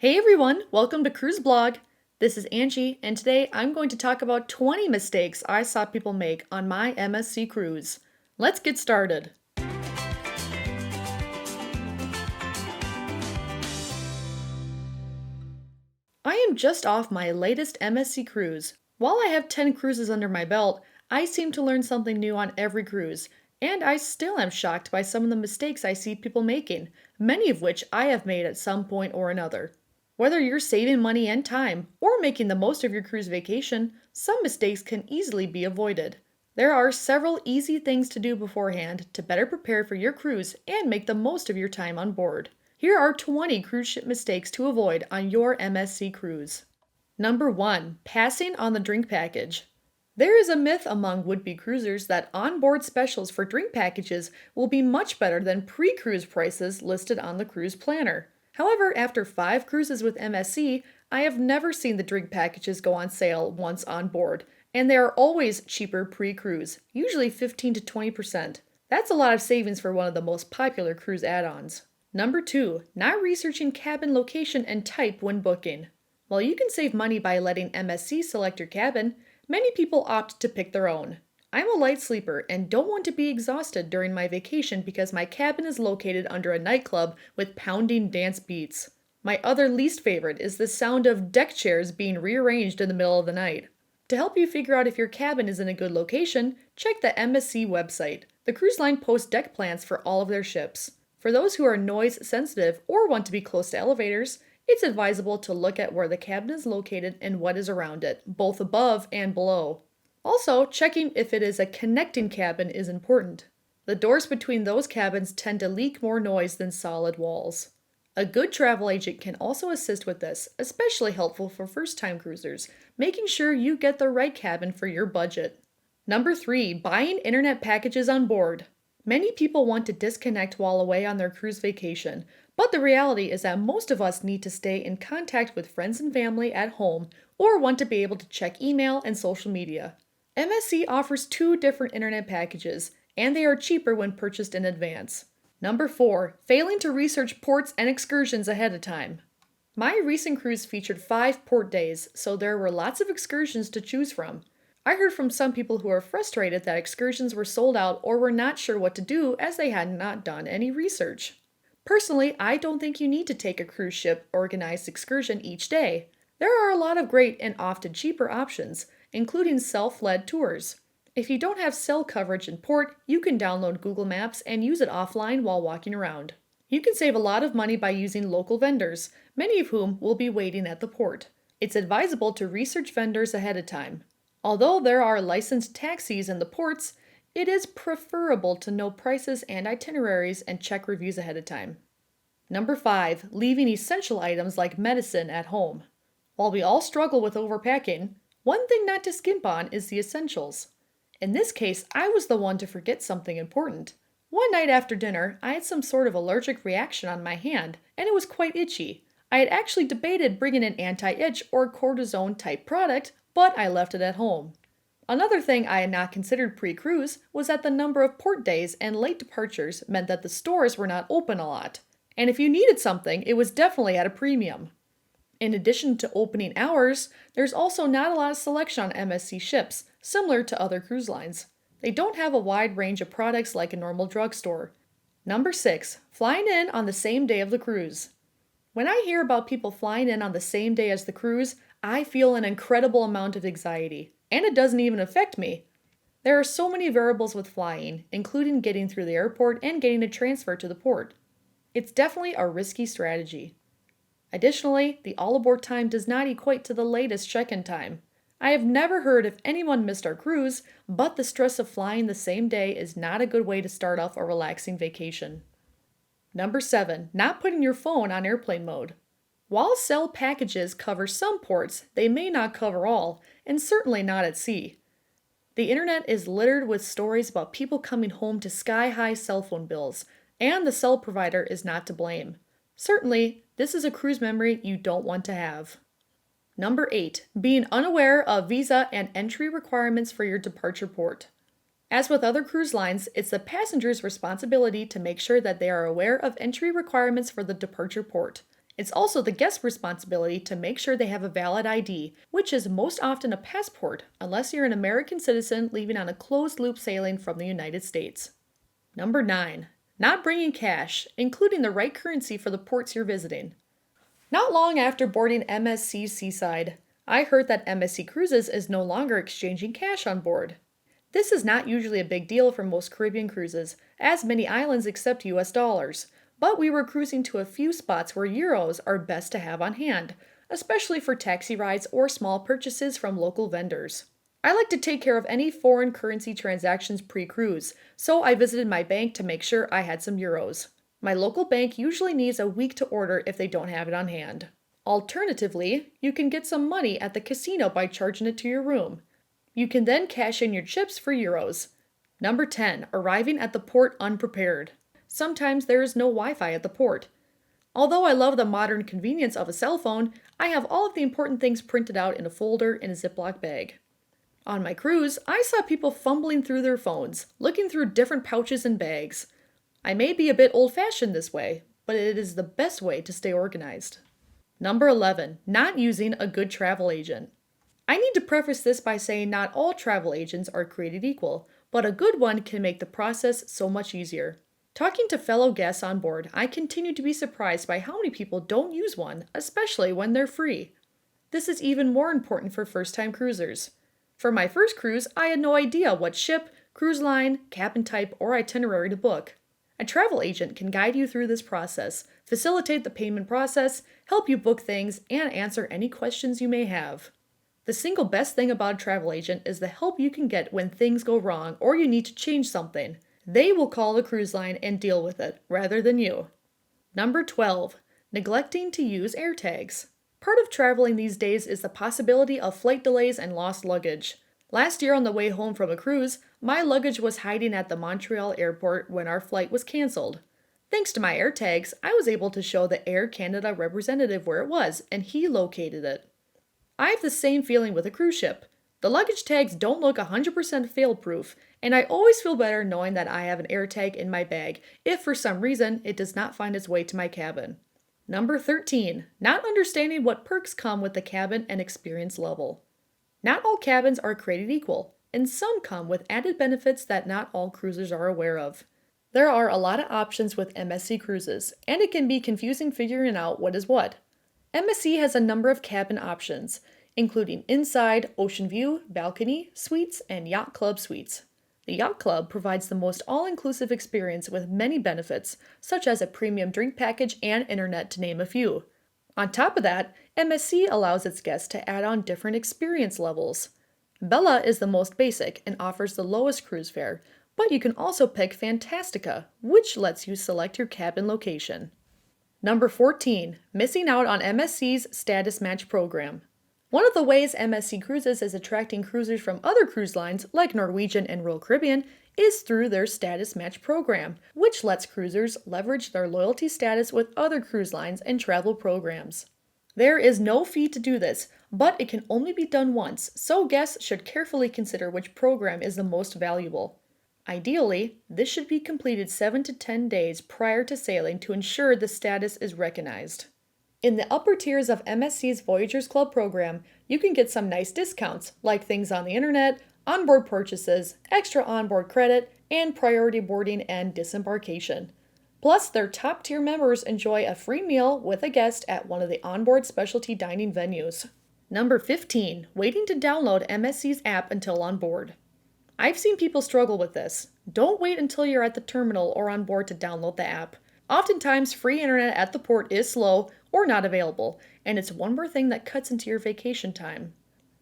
Hey everyone, welcome to Cruise Blog. This is Angie, and today I'm going to talk about 20 mistakes I saw people make on my MSC Cruise. Let's get started. I am just off my latest MSC Cruise. While I have 10 cruises under my belt, I seem to learn something new on every cruise, and I still am shocked by some of the mistakes I see people making, many of which I have made at some point or another. Whether you're saving money and time or making the most of your cruise vacation, some mistakes can easily be avoided. There are several easy things to do beforehand to better prepare for your cruise and make the most of your time on board. Here are 20 cruise ship mistakes to avoid on your MSC Cruise. Number 1. Passing on the drink package. There is a myth among would-be cruisers that onboard specials for drink packages will be much better than pre-cruise prices listed on the cruise planner. However, after 5 cruises with MSC, I have never seen the drink packages go on sale once on board, and they are always cheaper pre-cruise, usually 15 to 20%. That's a lot of savings for one of the most popular cruise add-ons. Number 2. Not researching cabin location and type when booking. While you can save money by letting MSC select your cabin, many people opt to pick their own. I'm a light sleeper and don't want to be exhausted during my vacation because my cabin is located under a nightclub with pounding dance beats. My other least favorite is the sound of deck chairs being rearranged in the middle of the night. To help you figure out if your cabin is in a good location, check the MSC website. The cruise line posts deck plans for all of their ships. For those who are noise sensitive or want to be close to elevators, it's advisable to look at where the cabin is located and what is around it, both above and below. Also, checking if it is a connecting cabin is important. The doors between those cabins tend to leak more noise than solid walls. A good travel agent can also assist with this, especially helpful for first-time cruisers, making sure you get the right cabin for your budget. Number 3. Buying internet packages on board. Many people want to disconnect while away on their cruise vacation, but the reality is that most of us need to stay in contact with friends and family at home or want to be able to check email and social media. MSC offers 2 different internet packages, and they are cheaper when purchased in advance. Number 4. Failing to research ports and excursions ahead of time. My recent cruise featured 5 port days, so there were lots of excursions to choose from. I heard from some people who are frustrated that excursions were sold out or were not sure what to do as they had not done any research. Personally, I don't think you need to take a cruise ship organized excursion each day. There are a lot of great and often cheaper options, including self-led tours. If you don't have cell coverage in port, you can download Google Maps and use it offline while walking around. You can save a lot of money by using local vendors, many of whom will be waiting at the port. It's advisable to research vendors ahead of time. Although there are licensed taxis in the ports, it is preferable to know prices and itineraries and check reviews ahead of time. Number 5. Leaving essential items like medicine at home. While we all struggle with overpacking, one thing not to skimp on is the essentials. In this case, I was the one to forget something important. One night after dinner, I had some sort of allergic reaction on my hand, and it was quite itchy. I had actually debated bringing an anti-itch or cortisone type product, but I left it at home. Another thing I had not considered pre-cruise was that the number of port days and late departures meant that the stores were not open a lot. And if you needed something, it was definitely at a premium. In addition to opening hours, there's also not a lot of selection on MSC ships, similar to other cruise lines. They don't have a wide range of products like a normal drugstore. Number 6. Flying in on the same day of the cruise. When I hear about people flying in on the same day as the cruise, I feel an incredible amount of anxiety, and it doesn't even affect me. There are so many variables with flying, including getting through the airport and getting a transfer to the port. It's definitely a risky strategy. Additionally, the all-aboard time does not equate to the latest check-in time. I have never heard if anyone missed our cruise, but the stress of flying the same day is not a good way to start off a relaxing vacation. Number 7. Not putting your phone on airplane mode. While cell packages cover some ports, they may not cover all, and certainly not at sea. The internet is littered with stories about people coming home to sky-high cell phone bills, and the cell provider is not to blame. Certainly, this is a cruise memory you don't want to have. Number 8. Being unaware of visa and entry requirements for your departure port. As with other cruise lines, it's the passenger's responsibility to make sure that they are aware of entry requirements for the departure port. It's also the guest's responsibility to make sure they have a valid ID, which is most often a passport, unless you're an American citizen leaving on a closed loop sailing from the United States. Number 9. Not bringing cash, including the right currency for the ports you're visiting. Not long after boarding MSC Seaside, I heard that MSC Cruises is no longer exchanging cash on board. This is not usually a big deal for most Caribbean cruises, as many islands accept US dollars, but we were cruising to a few spots where euros are best to have on hand, especially for taxi rides or small purchases from local vendors. I like to take care of any foreign currency transactions pre-cruise, so I visited my bank to make sure I had some euros. My local bank usually needs a week to order if they don't have it on hand. Alternatively, you can get some money at the casino by charging it to your room. You can then cash in your chips for euros. Number 10. Arriving at the port unprepared. Sometimes there is no Wi-Fi at the port. Although I love the modern convenience of a cell phone, I have all of the important things printed out in a folder in a Ziploc bag. On my cruise, I saw people fumbling through their phones, looking through different pouches and bags. I may be a bit old-fashioned this way, but it is the best way to stay organized. Number 11. Not using a good travel agent. I need to preface this by saying not all travel agents are created equal, but a good one can make the process so much easier. Talking to fellow guests on board, I continue to be surprised by how many people don't use one, especially when they're free. This is even more important for first-time cruisers. For my first cruise, I had no idea what ship, cruise line, cabin type, or itinerary to book. A travel agent can guide you through this process, facilitate the payment process, help you book things, and answer any questions you may have. The single best thing about a travel agent is the help you can get when things go wrong or you need to change something. They will call the cruise line and deal with it, rather than you. Number 12. Neglecting to use AirTags. Part of traveling these days is the possibility of flight delays and lost luggage. Last year on the way home from a cruise, my luggage was hiding at the Montreal airport when our flight was canceled. Thanks to my AirTags, I was able to show the Air Canada representative where it was, and he located it. I have the same feeling with a cruise ship. The luggage tags don't look 100% fail-proof, and I always feel better knowing that I have an AirTag in my bag if for some reason it does not find its way to my cabin. Number 13. Not understanding what perks come with the cabin and experience level. Not all cabins are created equal, and some come with added benefits that not all cruisers are aware of. There are a lot of options with MSC Cruises, and it can be confusing figuring out what is what. MSC has a number of cabin options, including inside, ocean view, balcony, suites, and yacht club suites. The yacht club provides the most all-inclusive experience with many benefits, such as a premium drink package and internet to name a few. On top of that, MSC allows its guests to add on different experience levels. Bella is the most basic and offers the lowest cruise fare, but you can also pick Fantastica, which lets you select your cabin location. Number 14. Missing out on MSC's Status Match program. One of the ways MSC Cruises is attracting cruisers from other cruise lines, like Norwegian and Royal Caribbean, is through their Status Match program, which lets cruisers leverage their loyalty status with other cruise lines and travel programs. There is no fee to do this, but it can only be done once, so guests should carefully consider which program is the most valuable. Ideally, this should be completed 7 to 10 days prior to sailing to ensure the status is recognized. In the upper tiers of MSC's Voyagers Club program, you can get some nice discounts, like things on the internet, onboard purchases, extra onboard credit, and priority boarding and disembarkation. Plus, their top-tier members enjoy a free meal with a guest at one of the onboard specialty dining venues. Number 15. Waiting to download MSC's app until on board. I've seen people struggle with this. Don't wait until you're at the terminal or on board to download the app. Oftentimes, free internet at the port is slow or not available, and it's one more thing that cuts into your vacation time.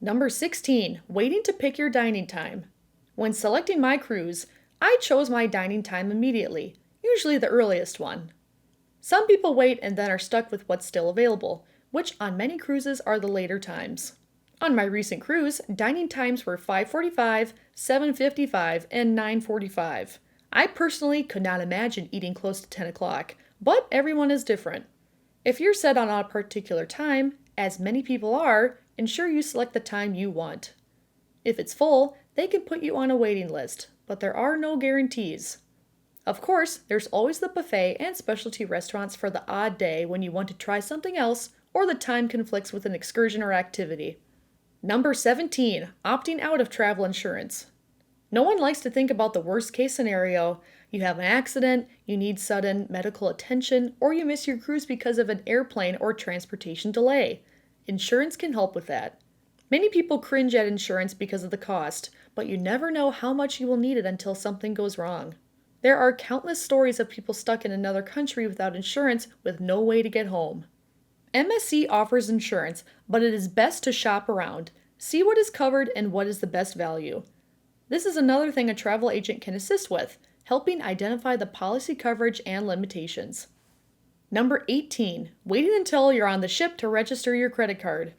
Number 16. Waiting to pick your dining time. When selecting my cruise, I chose my dining time immediately, usually the earliest one. Some people wait and then are stuck with what's still available, which on many cruises are the later times. On my recent cruise, dining times were 5:45, 7:55, and 9:45. I personally could not imagine eating close to 10 o'clock, but everyone is different. If you're set on a particular time, as many people are, ensure you select the time you want. If it's full, they can put you on a waiting list, but there are no guarantees. Of course, there's always the buffet and specialty restaurants for the odd day when you want to try something else or the time conflicts with an excursion or activity. Number 17, opting out of travel insurance. No one likes to think about the worst case scenario. You have an accident, you need sudden medical attention, or you miss your cruise because of an airplane or transportation delay. Insurance can help with that. Many people cringe at insurance because of the cost, but you never know how much you will need it until something goes wrong. There are countless stories of people stuck in another country without insurance with no way to get home. MSC offers insurance, but it is best to shop around. See what is covered and what is the best value. This is another thing a travel agent can assist with, helping identify the policy coverage and limitations. Number 18, waiting until you're on the ship to register your credit card.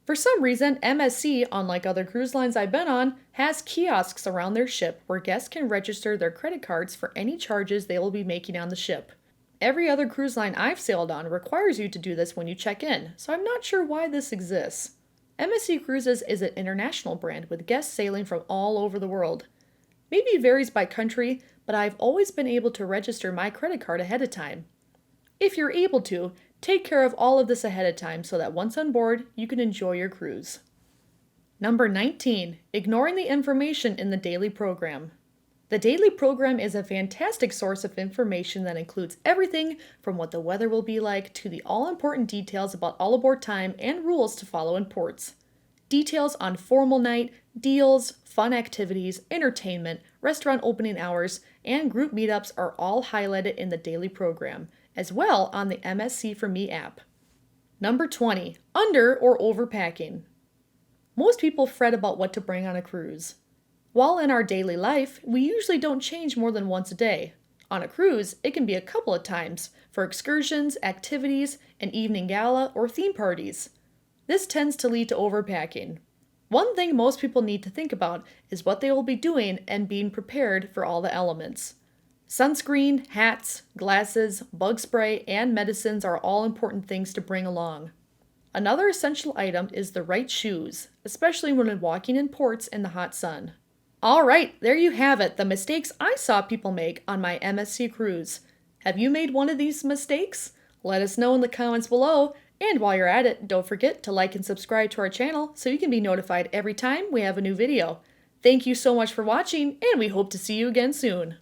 For some reason, MSC, unlike other cruise lines I've been on, has kiosks around their ship where guests can register their credit cards for any charges they will be making on the ship. Every other cruise line I've sailed on requires you to do this when you check in, so I'm not sure why this exists. MSC Cruises is an international brand with guests sailing from all over the world. Maybe it varies by country, but I've always been able to register my credit card ahead of time. If you're able to, take care of all of this ahead of time so that once on board, you can enjoy your cruise. Number 19, ignoring the information in the daily program. The daily program is a fantastic source of information that includes everything from what the weather will be like to the all-important details about all aboard time and rules to follow in ports. Details on formal night, deals, fun activities, entertainment, restaurant opening hours, and group meetups are all highlighted in the daily program, as well on the MSC For Me app. Number 20, under or overpacking. Most people fret about what to bring on a cruise. While in our daily life, we usually don't change more than once a day. On a cruise, it can be a couple of times for excursions, activities, an evening gala, or theme parties. This tends to lead to overpacking. One thing most people need to think about is what they will be doing and being prepared for all the elements. Sunscreen, hats, glasses, bug spray, and medicines are all important things to bring along. Another essential item is the right shoes, especially when walking in ports in the hot sun. Alright, there you have it, the mistakes I saw people make on my MSC cruise. Have you made one of these mistakes? Let us know in the comments below, and while you're at it, don't forget to like and subscribe to our channel so you can be notified every time we have a new video. Thank you so much for watching, and we hope to see you again soon.